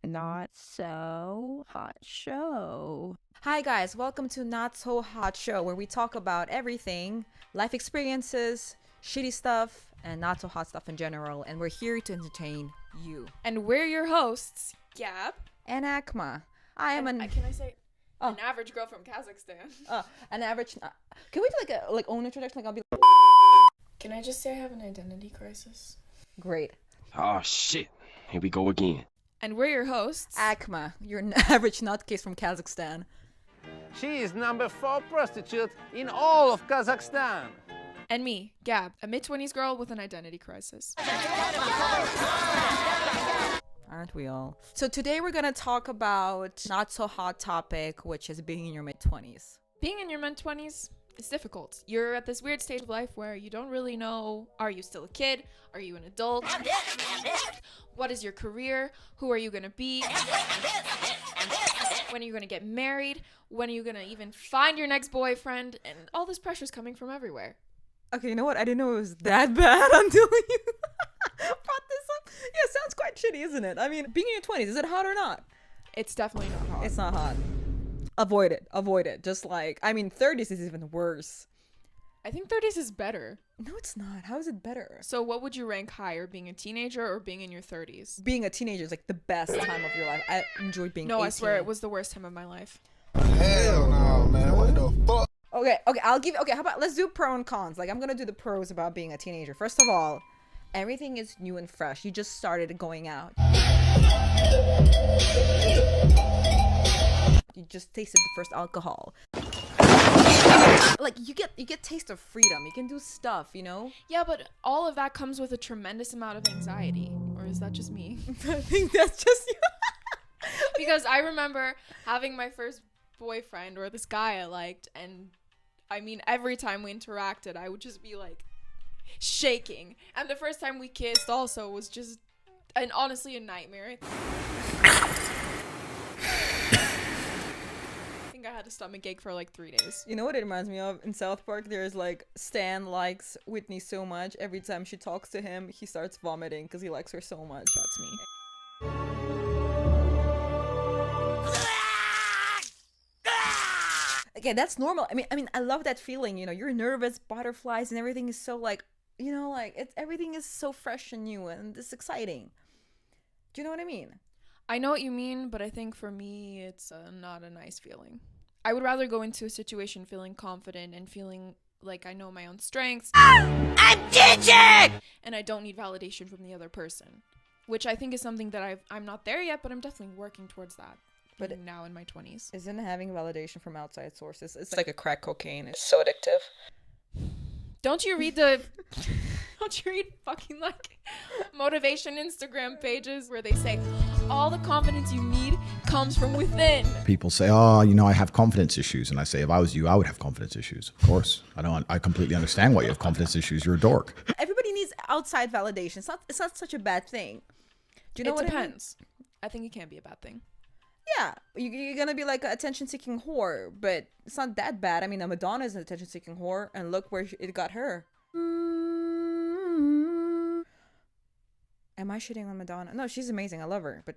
Not so hot show. Hi guys, welcome to Not So Hot Show, where we talk about everything, life experiences, shitty stuff, and not so hot stuff in general. And we're here to entertain you. And we're your hosts, Gab. And Akma. I am an Can I say an average girl from Kazakhstan? an average. Can we do like own introduction? Like I'll be Can I just say I have an identity crisis? great. Oh shit, here we go again. And we're your hosts. Akma, you're an average nutcase from Kazakhstan. She is number 4 prostitute in all of Kazakhstan. And me, Gab, a mid-20s girl with an identity crisis. Aren't we all? So today we're gonna talk about not so hot topic, which is being in your mid-20s. Being in your mid-20s is difficult. You're at this weird stage of life where you don't really know, are you still a kid? Are you an adult? What is your career? Who are you gonna be? When are you gonna get married? When are you gonna even find your next boyfriend? And all this pressure's coming from everywhere. Okay, you know what? I didn't know it was that bad until you brought this up. Yeah, it sounds quite shitty, isn't it? I mean, being in your 20s, is it hot or not? It's definitely not hot. It's not hot. Avoid it. Avoid it. Just like, I mean, 30s is even worse. I think 30s is better. No, it's not. How is it better? So what would you rank higher, being a teenager or being in your 30s? Being a teenager is like the best time of your life. I enjoyed being 18. I swear it was the worst time of my life. Hell no, man. What the fuck? Okay, how about, let's do pro and cons. Like, I'm gonna do the pros about being a teenager. First of all, everything is new and fresh. You just started going out. You just tasted the first alcohol. Like, you get taste of freedom. You can do stuff, you know? Yeah, but all of that comes with a tremendous amount of anxiety. Or is that just me? I think that's just you. Because I remember having my first boyfriend, or this guy I liked, and I mean, every time we interacted, I would just be like shaking. And the first time we kissed also was just, and honestly, a nightmare. I think I had a stomach ache for like 3 days. You know what it reminds me of? In South Park, there's like Stan likes Whitney so much. Every time she talks to him, he starts vomiting because he likes her so much. That's me. Okay, that's normal. I mean, I love that feeling. You know, you're nervous, butterflies, and everything is so like, you know, like everything is so fresh and new, and it's exciting. Do you know what I mean? I know what you mean, but I think for me, it's not a nice feeling. I would rather go into a situation feeling confident and feeling like I know my own strengths. I'm teaching! And I don't need validation from the other person, which I think is something that I'm not there yet, but I'm definitely working towards that. But now in my 20s. Isn't having validation from outside sources, it's like a crack cocaine. It's so addictive. Don't you read fucking like motivation Instagram pages where they say all the confidence you need comes from within? People say, oh, you know, I have confidence issues. And I say, if I was you, I would have confidence issues. Of course. I completely understand why you have confidence issues. You're a dork. Everybody needs outside validation. It's not such a bad thing. Do you know what depends. I think it can be a bad thing. Yeah, you're gonna be like an attention-seeking whore, but it's not that bad. I mean, Madonna is an attention-seeking whore, and look where it got her. Am I shitting on Madonna? No, she's amazing. I love her, but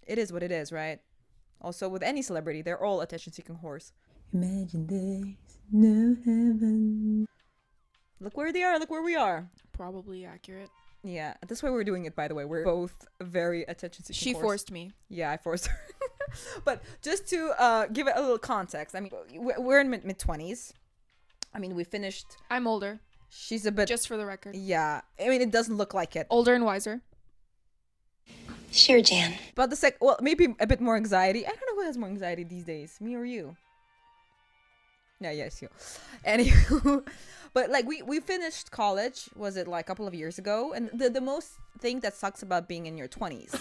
it is what it is, right? Also, with any celebrity, they're all attention-seeking whores. Imagine there's no heaven. Look where they are. Look where we are. Probably accurate. Yeah, that's why we're doing it, by the way. We're both very attention-seeking She whores. forced me. Yeah, I forced her. But just to give it a little context, I mean, we're in mid-20s. I mean, we finished... I'm older. She's a bit... Just for the record. Yeah. I mean, it doesn't look like it. Older and wiser. Sure, Jan. But well, maybe a bit more anxiety. I don't know who has more anxiety these days, me or you. Yeah, yes, you. Anywho, but like we finished college, was it like a couple of years ago? And the most thing that sucks about being in your 20s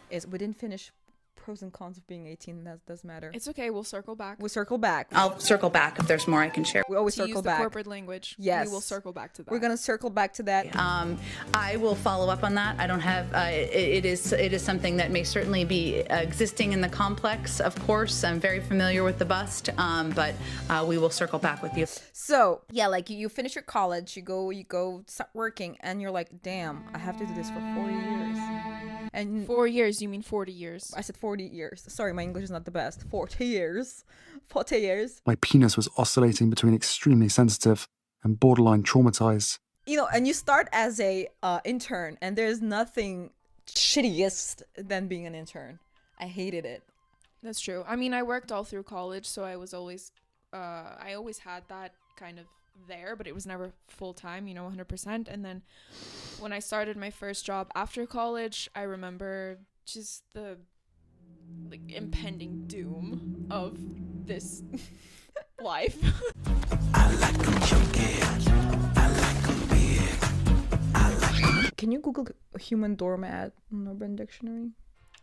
is we didn't finish pros and cons of being 18. That doesn't matter. It's okay. We'll circle back. We'll circle back. I'll circle back if there's more I can share. We always To circle use the back. corporate language. Yes. We will circle back to that. We're gonna circle back to that. I will follow up on that. I don't have. It is something that may certainly be existing in the complex. Of course, I'm very familiar with the bust, but we will circle back with you. So yeah, like you finish your college, you go start working, and you're like, damn, I have to do this for 4 years. And 4 years, you mean 40 years. I said 40 years. Sorry, my English is not the best. 40 years. 40 years. My penis was oscillating between extremely sensitive and borderline traumatized. You know, and you start as a intern, and there's nothing shittiest than being an intern. I hated it. That's true. I mean, I worked all through college, so I always had that kind of there, but it was never full time, 100%. And then when I started my first job after college, I remember just the impending doom of this life. Can you Google human doormat on Urban Dictionary?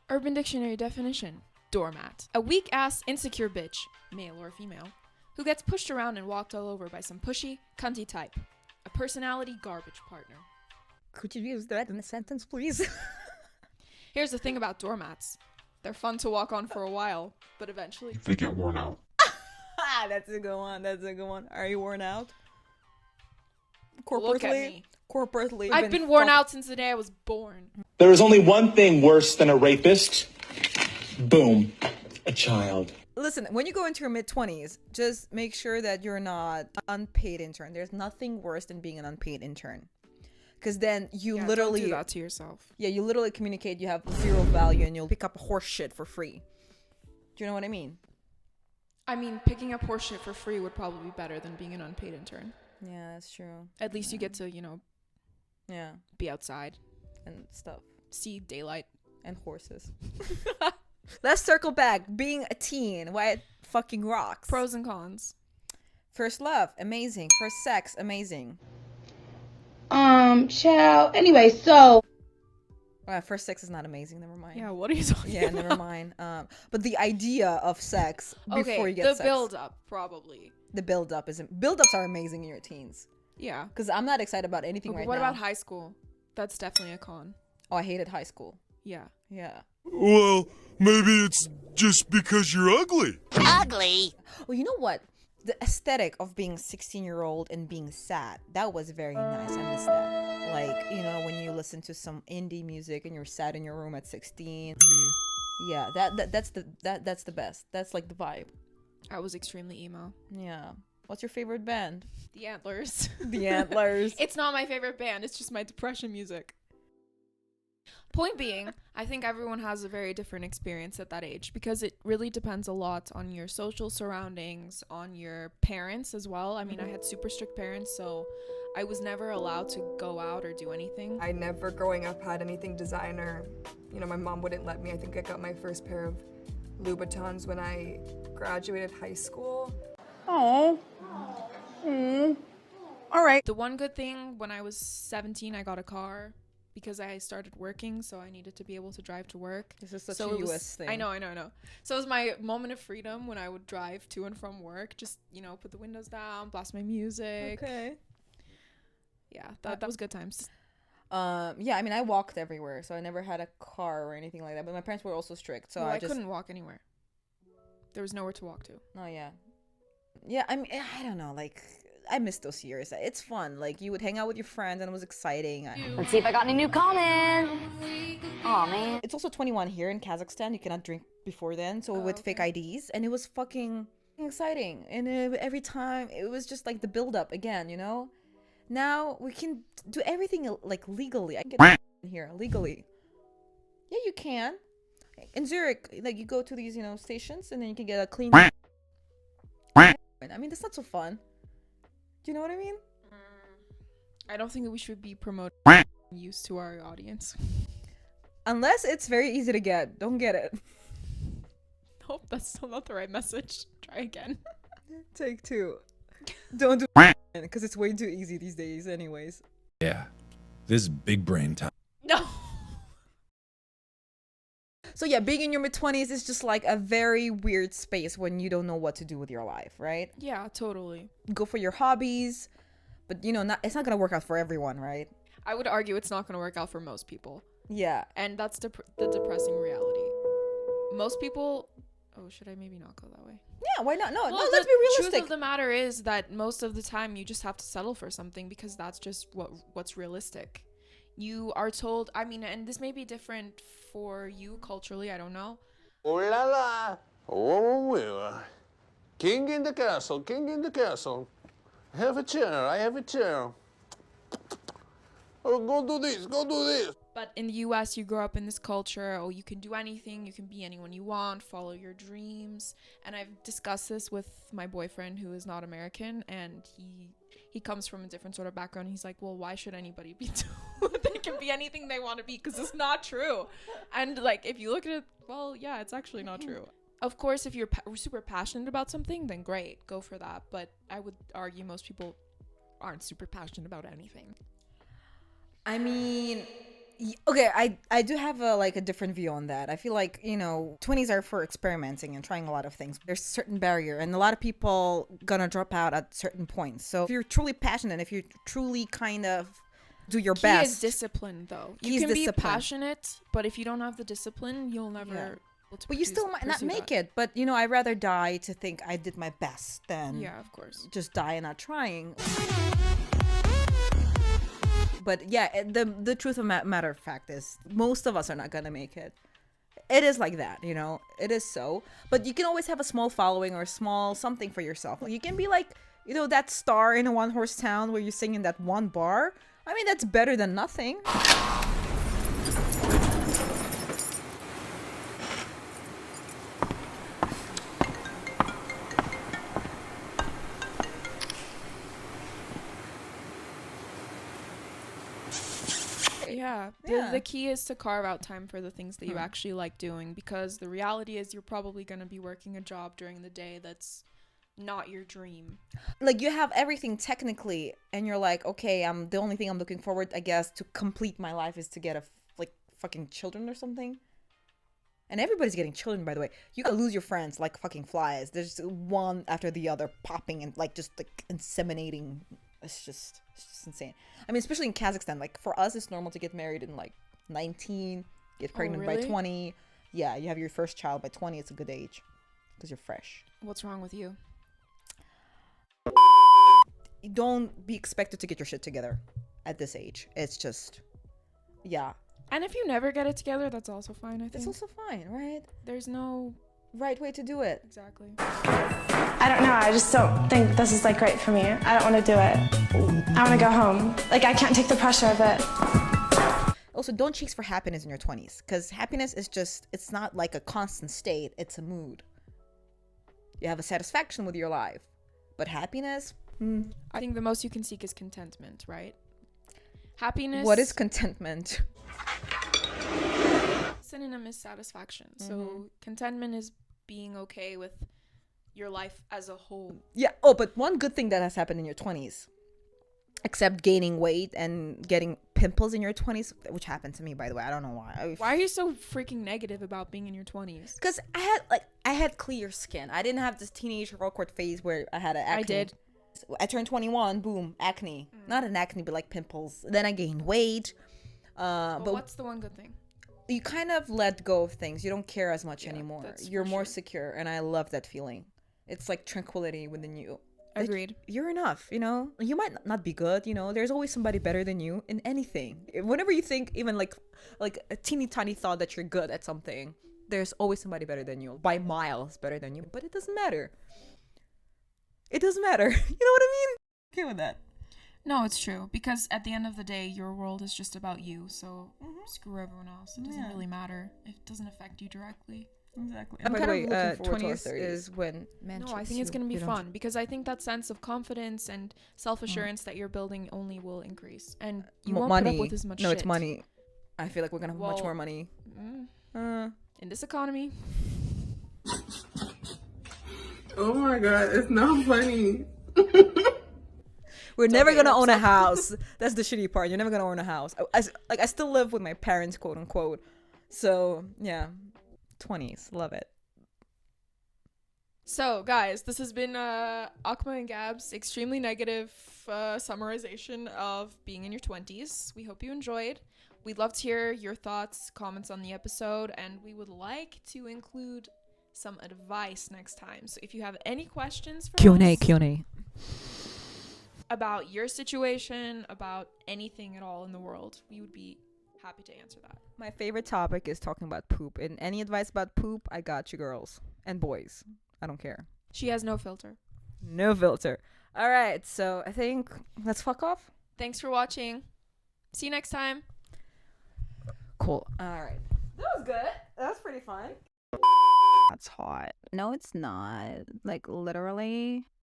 Urban Dictionary definition: doormat, a weak-ass, insecure bitch, male or female, who gets pushed around and walked all over by some pushy, cunty type. A personality garbage partner. Could you use that in a sentence, please? Here's the thing about doormats. They're fun to walk on for a while, but eventually They get worn out. That's a good one. That's a good one. Are you worn out? Look at me. Corporately. I've been worn out since the day I was born. There is only one thing worse than a rapist. Boom. A child. Listen, when you go into your mid-20s, just make sure that you're not unpaid intern. There's nothing worse than being an unpaid intern. Because then you literally... don't do that to yourself. Yeah, you literally communicate you have zero value and you'll pick up horse shit for free. Do you know what I mean? I mean, picking up horse shit for free would probably be better than being an unpaid intern. Yeah, that's true. At least you get to, Yeah. be outside, And stuff. see daylight. And horses. Let's circle back. Being a teen, why it fucking rocks. Pros and cons. First love, amazing. First sex, amazing. Child. Anyway, so. First sex is not amazing. Never mind. Yeah, what are you talking Yeah, about? never mind. But the idea of sex before you get the sex. build-up, probably. The build-up isn't. Build-ups are amazing in your teens. Yeah. Because I'm not excited about anything But right what now. about high school? That's definitely a con. Oh, I hated high school. Yeah. Yeah. Well, maybe it's just because you're ugly. Ugly. Well, you know what? The aesthetic of being 16-year-old and being sad, that was very nice. I miss that. Like, when you listen to some indie music and you're sad in your room at 16. Yeah, that's the best. That's like the vibe. I was extremely emo. Yeah. What's your favorite band? The Antlers. The Antlers. It's not my favorite band. It's just my depression music. Point being, I think everyone has a very different experience at that age because it really depends a lot on your social surroundings, on your parents as well. I mean, I had super strict parents, so I was never allowed to go out or do anything. I never growing up had anything designer. My mom wouldn't let me. I think I got my first pair of Louboutins when I graduated high school. Oh. All right. The one good thing, when I was 17, I got a car because I started working, so I needed to be able to drive to work. This is such So a it was- US thing. I know. So it was my moment of freedom when I would drive to and from work. Just, put the windows down, blast my music. Okay. Yeah, that was good times. Yeah, I mean, I walked everywhere, so I never had a car or anything like that. But my parents were also strict, so Well, I just couldn't walk anywhere. There was nowhere to walk to. Oh yeah, yeah. I mean, I don't know. Like, I miss those years. It's fun. Like, you would hang out with your friends, and it was exciting. Let's see if I got any new comments. Oh man. It's also 21 here in Kazakhstan. You cannot drink before then, so with fake IDs, and it was fucking exciting. And every time it was just like the build up again, Now we can do everything like legally. I can get in here legally. Yeah, you can. In Zurich, like you go to these, stations, and then you can get a clean. I mean, that's not so fun. Do you know what I mean? I don't think that we should be promoting use to our audience. Unless it's very easy to get. Don't get it. Nope, that's still not the right message. Try again. Take two. Don't do it because it's way too easy these days anyways. Yeah, this is big brain time. No. So yeah, being in your mid-20s is just like a very weird space when you don't know what to do with your life, right? Yeah, totally. Go for your hobbies, but it's not gonna work out for everyone, right? I would argue it's not going to work out for most people. Yeah. And that's the depressing reality. Most people... Oh, should I maybe not go that way? Yeah, why not? No, Well, let's be The realistic. truth of the matter is that most of the time you just have to settle for something because that's just what's realistic. you are told, I mean, and this may be different for you culturally, I don't know. Oh la la! Oh, king in the castle, king in the castle. Have a chair, I have a chair. Oh, go do this, go do this. But in the US, you grow up in this culture, oh, you can do anything, you can be anyone you want, follow your dreams. And I've discussed this with my boyfriend who is not American, and he comes from a different sort of background. He's like, well, why should anybody be told they can be anything they want to be? Because it's not true. And like, if you look at it, well, yeah, it's actually not true. Of course, if you're super passionate about something, then great, go for that. But I would argue most people aren't super passionate about anything. I mean, okay, I do have a different view on that. I feel like, 20s are for experimenting and trying a lot of things. There's a certain barrier, and a lot of people gonna drop out at certain points. So if you're truly passionate, if you truly kind of do your best. Key is discipline, though. You can be passionate, but if you don't have the discipline, you'll never... But you still might not make it. But, I'd rather die to think I did my best than of course, just die and not trying. But yeah, the truth of matter of fact is most of us are not gonna make it. It is like that, it is so. But you can always have a small following or a small something for yourself. You can be like, that star in a one-horse town where you sing in that one bar. I mean, that's better than nothing. Yeah. The key is to carve out time for the things that you actually like doing, because the reality is you're probably going to be working a job during the day that's not your dream. Like, you have everything technically, and you're like, okay, the only thing I'm looking forward, I guess, to complete my life is to get fucking children or something. And everybody's getting children, by the way. You can lose your friends like fucking flies. There's one after the other popping and just inseminating. It's just insane. I mean, especially in Kazakhstan, like for us, it's normal to get married in 19, get pregnant by 20. Yeah, you have your first child by 20. It's a good age because you're fresh. What's wrong with you? Don't be expected to get your shit together at this age. It's just, yeah. And if you never get it together, that's also fine, I think. It's also fine, right? There's no right way to do it. Exactly. I don't know. I just don't think this is right for me. I don't want to do it. I want to go home. I can't take the pressure of it. Also, don't chase for happiness in your 20s, because happiness is it's not like a constant state. It's a mood. You have a satisfaction with your life, but happiness, I think the most you can seek is contentment, right? Happiness. What is contentment? Synonym is satisfaction. So contentment is being okay with your life as a whole. Yeah. Oh, but one good thing that has happened in your 20s, except gaining weight and getting pimples in your 20s, which happened to me, by the way. I don't know why. Why are you so freaking negative about being in your 20s? Because I had clear skin. I didn't have this teenage awkward phase where I had acne. I did. I turned 21, boom, acne. Not an acne, but pimples. Then I gained weight. But what's the one good thing? You kind of let go of things. You don't care as much anymore. You're more secure, and I love that feeling. It's like tranquility within you. Agreed. You're enough, You might not be good, There's always somebody better than you in anything. Whenever you think even like a teeny tiny thought that you're good at something, there's always somebody better than you. By miles better than you. But it doesn't matter. It doesn't matter. You know what I mean? Okay with that. No, it's true. Because at the end of the day, your world is just about you. So screw everyone else. It doesn't really matter. It doesn't affect you directly. Exactly. And by the way, 20s is when man. No, I think it's going to be fun. Because I think that sense of confidence and self-assurance that you're building only will increase. And you won't put up with as much shit. No, it's money. I feel like we're going to have much more money. In this economy. Oh my god, it's not funny. We're never gonna own a house. That's the shitty part. You're never gonna own a house. I still live with my parents, quote unquote. So yeah, 20s, love it. So guys, this has been Akma and Gab's extremely negative summarization of being in your 20s. We hope you enjoyed. We'd love to hear your thoughts, comments on the episode, and we would like to include some advice next time. So if you have any questions for Q&A. about your situation, about anything at all in the world. We would be happy to answer that. My favorite topic is talking about poop. And any advice about poop, I got you, girls and boys. I don't care. She has no filter. No filter. All right, so I think let's fuck off. Thanks for watching. See you next time. Cool. All right. That was good. That was pretty fun. That's hot. No, it's not. Like, literally.